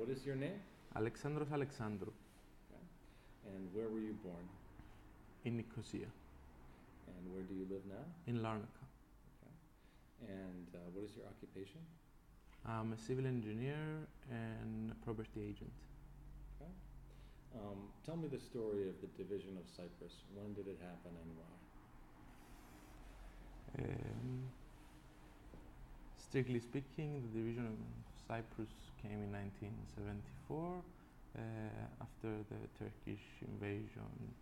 what is your name? Alexandros Alexandrou. Okay. And where were you born? In Nicosia. And where do you live now? In Larnaca. Okay. And what is your occupation? I'm a civil engineer and a property agent. Okay. Tell me the story of the division of Cyprus. When did it happen and why? Strictly speaking, the division of Cyprus came in 1974 after the Turkish invasion,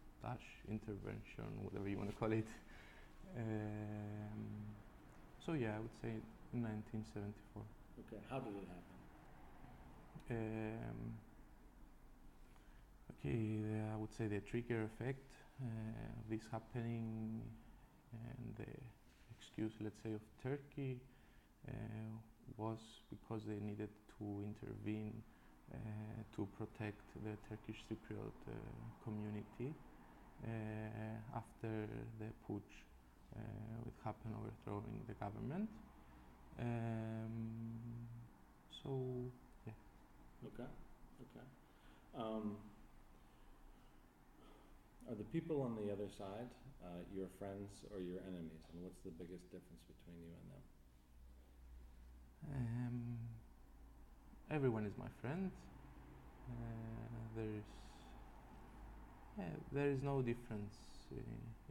intervention, whatever you want to call it. So yeah, I would say in 1974. Okay, how did it happen? I would say the trigger effect of this happening and the excuse, let's say, of Turkey was because they needed to intervene to protect the Turkish Cypriot community after the putsch which happened, overthrowing the government. So, yeah. Okay. Are the people on the other side your friends or your enemies, and what's the biggest difference between you and them? Everyone is my friend. There is no difference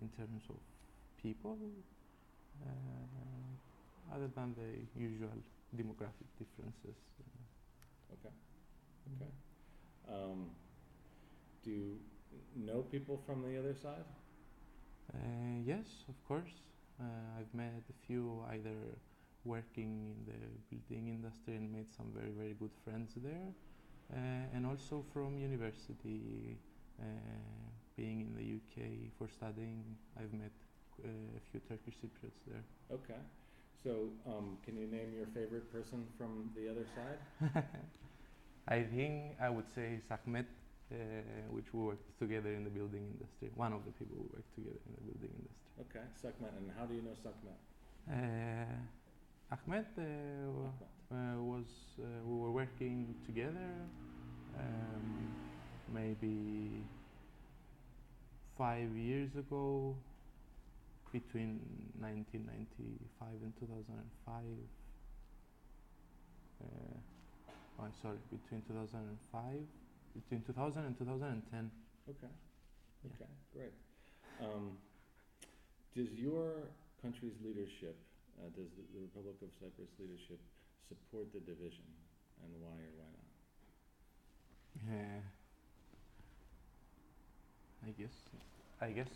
in terms of people, other than the usual demographic differences. Okay. Do you know people from the other side? Yes, of course. I've met a few either working in the building industry and made some very, very good friends there. And also from university, being in the UK for studying, I've met a few Turkish Cypriots there. Okay. So, can you name your favorite person from the other side? I think I would say Ahmed, which we worked together in the building industry. One of the people who worked together in the building industry. Okay, Sakmet. And how do you know Sakmet? Ahmed was we were working together maybe 5 years ago, between 1995 and 2005. Between 2000 and 2010. Okay. Yeah. Okay, great. Does your country's leadership, does the Republic of Cyprus leadership support the division, and why or why not? I guess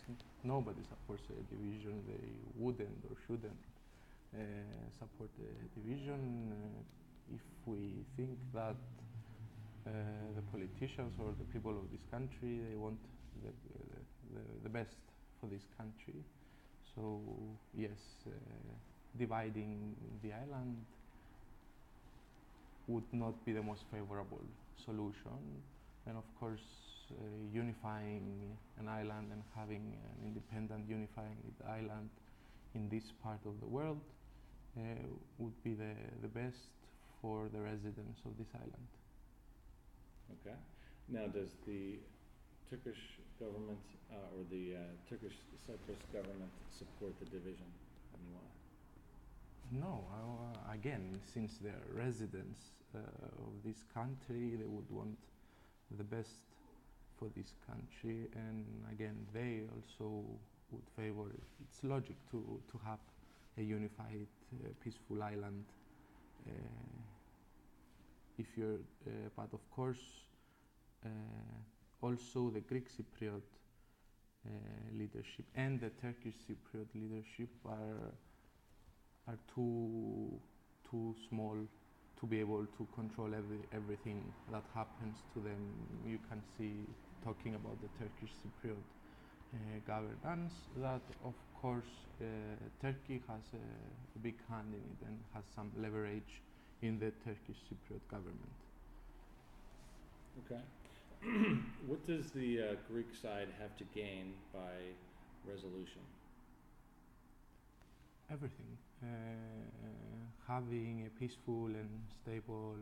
nobody supports a division. They wouldn't or shouldn't support the division if we think that the politicians or the people of this country, they want the best for this country. So yes, dividing the island would not be the most favorable solution, and of course unifying an island and having an independent unifying island in this part of the world would be the best for the residents of this island. Okay. Now, does the Turkish government or the Turkish Cyprus government support the division, and why? No, again, since they're residents of this country, they would want the best for this country, and again, they also would favor it. It's logic to have a unified, peaceful island. But of course, also the Greek Cypriot leadership and the Turkish Cypriot leadership are too small to be able to control everything that happens to them. You can see, talking about the Turkish Cypriot governance, that of course Turkey has a big hand in it and has some leverage in the Turkish Cypriot government. Okay. What does the Greek side have to gain by resolution? Everything. Having a peaceful and stable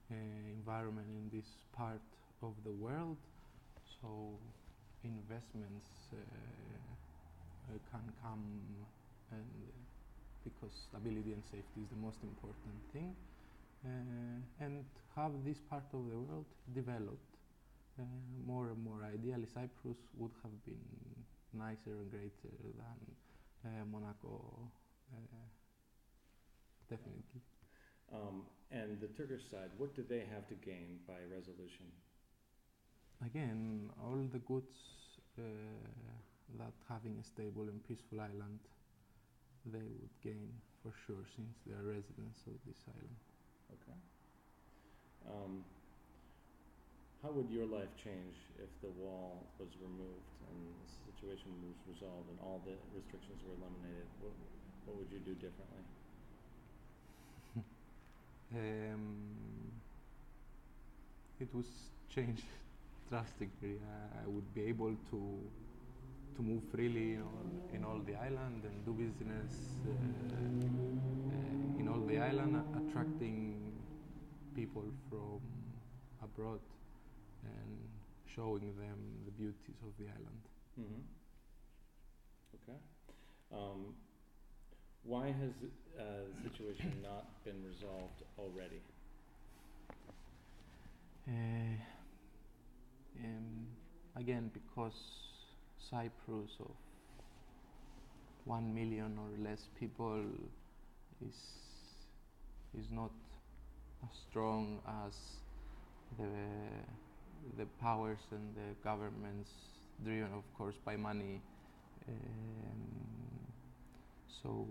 environment in this part of the world. So investments can come, and because stability and safety is the most important thing, and have this part of the world developed more and more. Ideally, Cyprus would have been nicer and greater than Monaco, definitely. And the Turkish side, what do they have to gain by resolution? Again, all the goods that having a stable and peaceful island they would gain for sure, since they are residents of this island. Okay. How would your life change if the wall was removed and the situation was resolved and all the restrictions were eliminated? What would you do differently? It was changed drastically. I would be able to move freely in all the island and do business in all the island, attracting people from abroad and showing them the beauties of the island. Mm-hmm. Okay. Why has the situation not been resolved already? Again, because Cyprus of 1 million or less people is not as strong as the powers and the governments, driven of course by money. So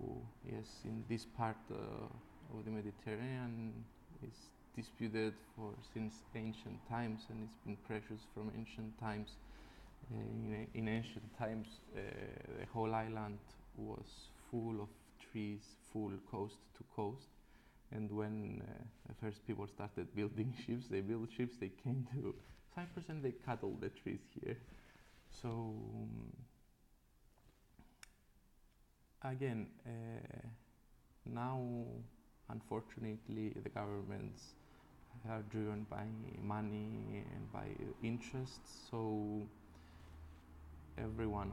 yes, in this part of the Mediterranean is disputed since ancient times, and it's been precious from ancient times. In ancient times, the whole island was full of trees, full coast to coast. And when the first people started building ships, they came to Cyprus and they cut all the trees here. So again, now unfortunately the governments are driven by money and by interests, so everyone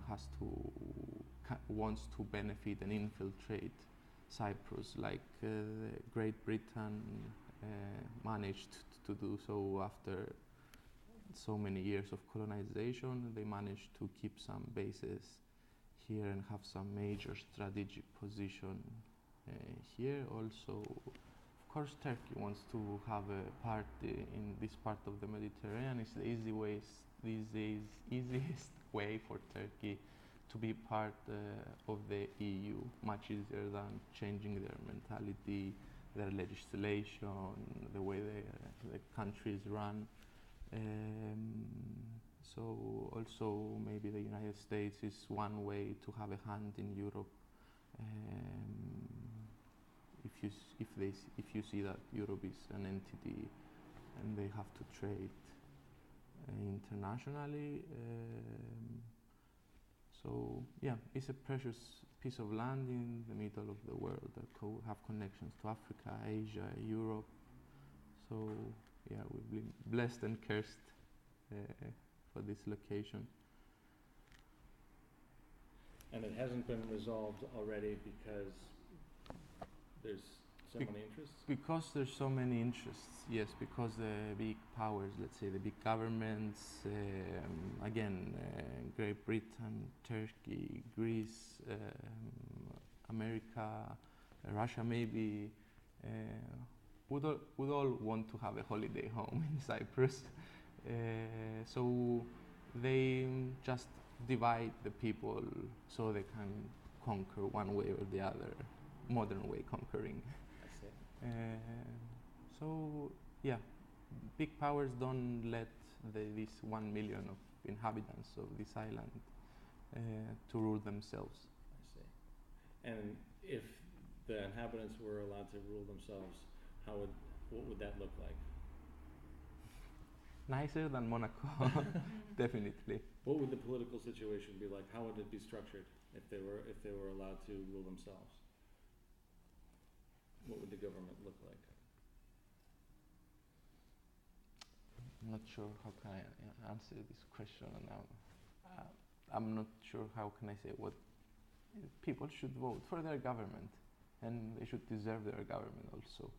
wants to benefit and infiltrate Cyprus, like Great Britain managed to do so after so many years of colonization. They managed to keep some bases here and have some major strategic position here. Also, of course, Turkey wants to have a part in this part of the Mediterranean. It's the easiest way for Turkey to be part of the EU, much easier than changing their mentality, their legislation, the way the country is run. So also maybe the United States is one way to have a hand in Europe. If you see that Europe is an entity and they have to trade internationally. So yeah, it's a precious piece of land in the middle of the world that have connections to Africa, Asia, Europe. So yeah, we've been blessed and cursed for this location. And it hasn't been resolved already because there's so many interests? Because there's so many interests, yes, because the big powers, let's say the big governments, again, Great Britain, Turkey, Greece, America, Russia maybe, would all want to have a holiday home in Cyprus. So they just divide the people so they can conquer one way or the other, modern way conquering. So yeah, big powers don't let these 1 million of inhabitants of this island to rule themselves. I see. And if the inhabitants were allowed to rule themselves, what would that look like? Nicer than Monaco, definitely. What would the political situation be like? How would it be structured if they were allowed to rule themselves? What would the government look like? I'm not sure how can I answer this question now. I'm not sure how can I say what people should vote for their government, and they should deserve their government also.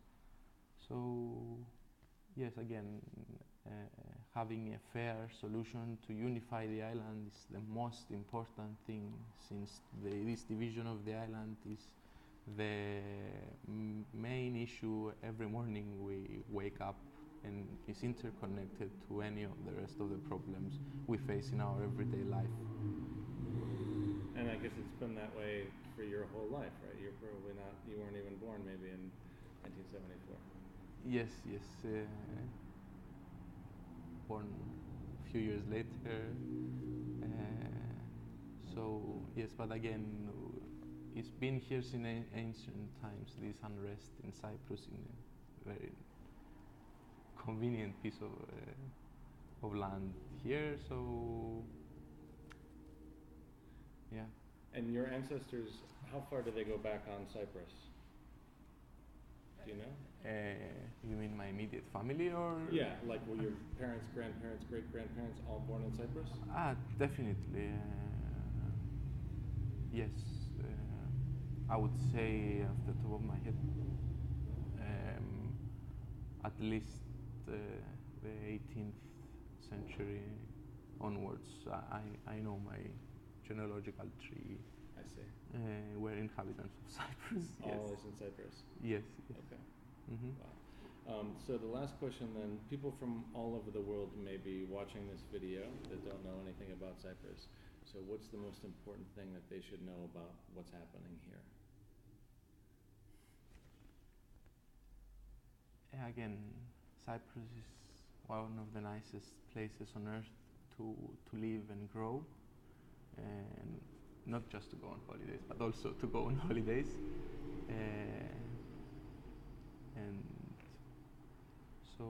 So yes, again, having a fair solution to unify the island is the most important thing, since this division of the island is the main issue every morning we wake up, and is interconnected to any of the rest of the problems we face in our everyday life. And I guess it's been that way for your whole life, right? You're probably not, you weren't even born maybe in 1974. Yes, born a few years later. So yes, but again, it's been here since ancient times. This unrest in Cyprus, in a very convenient piece of land here. So yeah. And your ancestors, how far do they go back on Cyprus? Do you know? You mean my immediate family, or? Yeah, like were your parents, grandparents, great-grandparents all born in Cyprus? Definitely. Yes. I would say off the top of my head, at least the 18th century onwards. I know my genealogical tree. I see. Were inhabitants of Cyprus. Yes. Always in Cyprus? Yes. Okay. Mm-hmm. Wow. So the last question then, people from all over the world may be watching this video that don't know anything about Cyprus. So what's the most important thing that they should know about what's happening here? Again, Cyprus is one of the nicest places on earth to live and grow, and not just to go on holidays, but also to go on holidays. And so,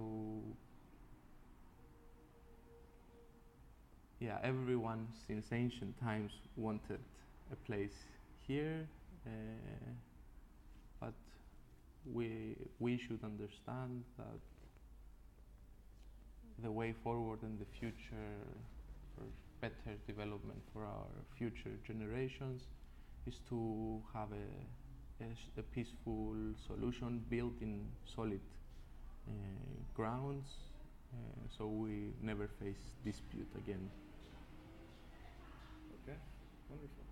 yeah, everyone since ancient times wanted a place here, but we should understand that the way forward in the future for better development for our future generations is to have a peaceful solution built in solid grounds, so we never face dispute again. Okay, wonderful.